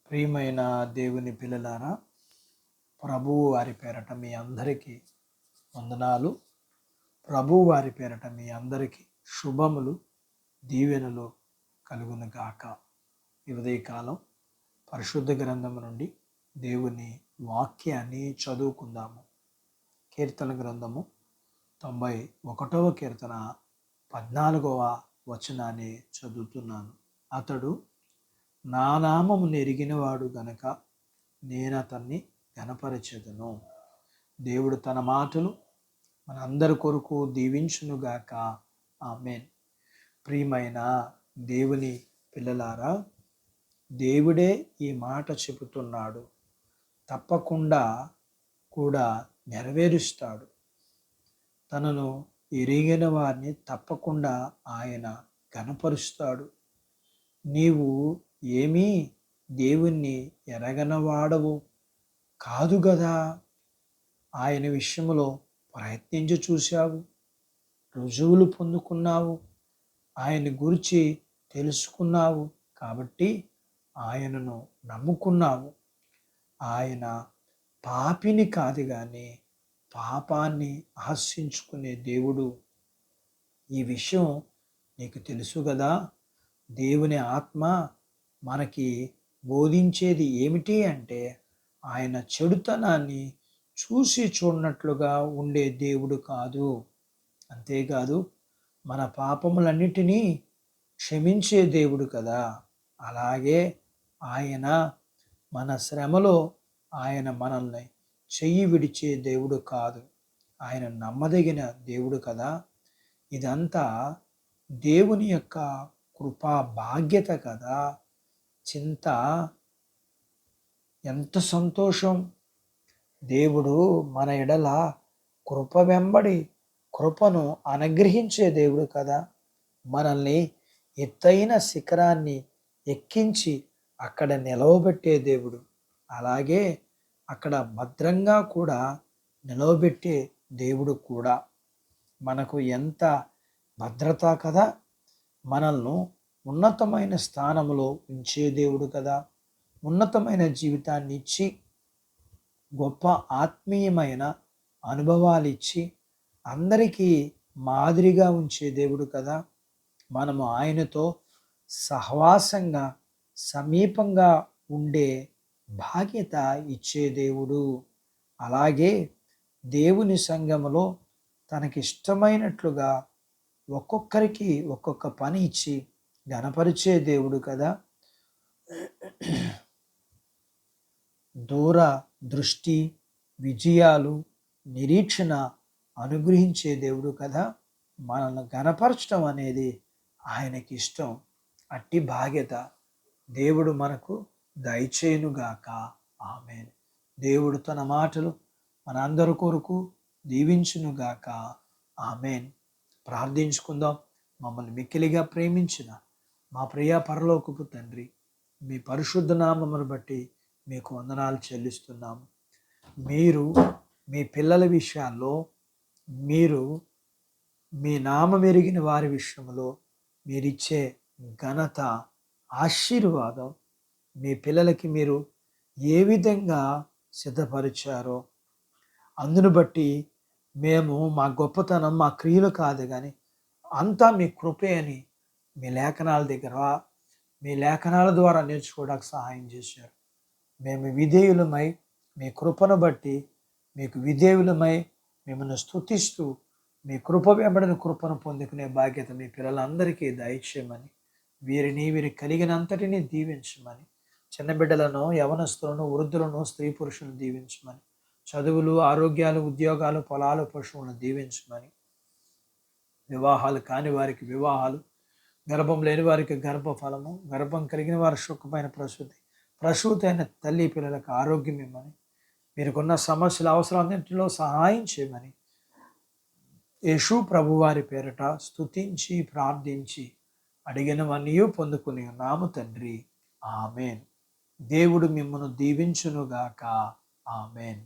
ప్రియమైన దేవుని పిల్లలారా, ప్రభువు వారి పేరట మీ అందరికీ వందనాలు. ప్రభువు వారి పేరట మీ అందరికీ శుభములు, దీవెనలు కలుగును గాక. ఈ ఉదయకాలం పరిశుద్ధ గ్రంథము నుండి దేవుని వాక్యాన్ని చదువుకుందాము. కీర్తన గ్రంథము 91వ కీర్తన 14వ వచనాన్ని చదువుతున్నాను. అతడు నా నామము ఎరిగినవాడు గనక నేను అతన్ని ఘనపరచెదను. దేవుడు తన మాటలు మనందరి కొరకు దీవించునుగాక. ఆమేన్. ప్రియమైన దేవుని పిల్లలారా, దేవుడే ఈ మాట చెబుతున్నాడు. తప్పకుండా కూడా నెరవేరుస్తాడు. తనను ఎరిగిన వారిని తప్పకుండా ఆయన ఘనపరుస్తాడు. నీవు ఏమీ దేవుణ్ణి ఎరగనవాడవు కాదు గదా. ఆయన విషయంలో ప్రయత్నించి చూశావు, రుజువులు పొందుకున్నావు, ఆయన గురించి తెలుసుకున్నావు, కాబట్టి ఆయనను నమ్ముకున్నావు. ఆయన పాపిని కాదు కానీ పాపాన్ని ఆశించుకునే దేవుడు. ఈ విషయం నీకు తెలుసు కదా. దేవుని ఆత్మ మనకి బోధించేది ఏమిటి అంటే, ఆయన చెడుతనాన్ని చూసి చూడనట్లుగా ఉండే దేవుడు కాదు. అంతేకాదు, మన పాపములన్నిటినీ క్షమించే దేవుడు కదా. అలాగే ఆయన మన శ్రమలో ఆయన మనల్ని చెయ్యి విడిచే దేవుడు కాదు. ఆయన నమ్మదగిన దేవుడు కదా. ఇదంతా దేవుని యొక్క కృపా బాధ్యత కదా. చింత ఎంత సంతోషం. దేవుడు మన ఎడల కృప వెంబడి కృపను అనుగ్రహించే దేవుడు కదా. మనల్ని ఎత్తైన శిఖరాన్ని ఎక్కించి అక్కడ నిలవబెట్టే దేవుడు. అలాగే అక్కడ భద్రంగా కూడా నిలవబెట్టే దేవుడు కూడా. మనకు ఎంత భద్రత కదా. మనల్ని ఉన్నతమైన స్థానంలో ఉంచే దేవుడు కదా. ఉన్నతమైన జీవితాన్ని ఇచ్చి గొప్ప ఆత్మీయమైన అనుభవాలు ఇచ్చి అందరికీ మాదిరిగా ఉంచే దేవుడు కదా. మనము ఆయనతో సహవాసంగా సమీపంగా ఉండే బాధ్యత ఇచ్చే దేవుడు. అలాగే దేవుని సంఘములో తనకిష్టమైనట్లుగా ఒక్కొక్కరికి ఒక్కొక్క పని ఇచ్చి ఘనపరిచే దేవుడు కదా. దూర దృష్టి, విజయాలు, నిరీక్షణ అనుగ్రహించే దేవుడు కదా. మనల్ని ఘనపరచడం అనేది ఆయనకి ఇష్టం. అట్టి బాధ్యత దేవుడు మనకు దయచేయునుగాక. ఆమేన్. దేవుడు తన మాటలు మన అందరి కొరకు దీవించునుగాక. ఆమేన్. ప్రార్థించుకుందాం. మమ్మల్ని మిక్కిలిగా ప్రేమించిన మా ప్రియ పరలోకపు తండ్రి, మీ పరిశుద్ధ నామమును బట్టి మీకు వందనాలు చెల్లిస్తున్నాము. మీరు మీ పిల్లల విషయాల్లో, మీరు మీ నామం ఎరిగిన వారి విషయంలో మీరిచ్చే ఘనత, ఆశీర్వాదం మీ పిల్లలకి మీరు ఏ విధంగా సిద్ధపరిచారో అందును బట్టి మేము మా గొప్పతనం మా క్రియలు కాదు కానీ అంతా మీ కృపే అని మీ లేఖనాల దగ్గర, మీ లేఖనాల ద్వారా నేర్చుకోవడానికి సహాయం చేశారు. మేము విధేయులమై మీ కృపను బట్టి మీకు విధేయులమై మిమ్మల్ని స్తుతిస్తూ మీ కృప వెంబడిన కృపను పొందుకునే బాధ్యత మీ పిల్లలందరికీ దయచేయమని, వీరికి కలిగినంతటినీ దీవించమని, చిన్న బిడ్డలను, యవనస్తులను, వృద్ధులను, స్త్రీ పురుషులను దీవించమని, చదువులు, ఆరోగ్యాలు, ఉద్యోగాలు, పొలాలు, పశువులను దీవించమని, వివాహాలు కాని వారికి వివాహాలు, గర్భం లేని వారికి గర్భఫలము, గర్భం కలిగిన వారి సుఖమైన ప్రసూతి అయిన తల్లి పిల్లలకు ఆరోగ్యం ఇవ్వమని, మీరుకున్న సమస్యల అవసరాలన్నింటిలో సహాయం చేయమని యేసు ప్రభువారి పేరట స్తుతించి ప్రార్థించి అడిగినవన్నీ పొందుకుని ఉన్నాము తండ్రి. ఆమేన్. దేవుడు మిమ్మల్ని దీవించునుగాక. ఆమేన్.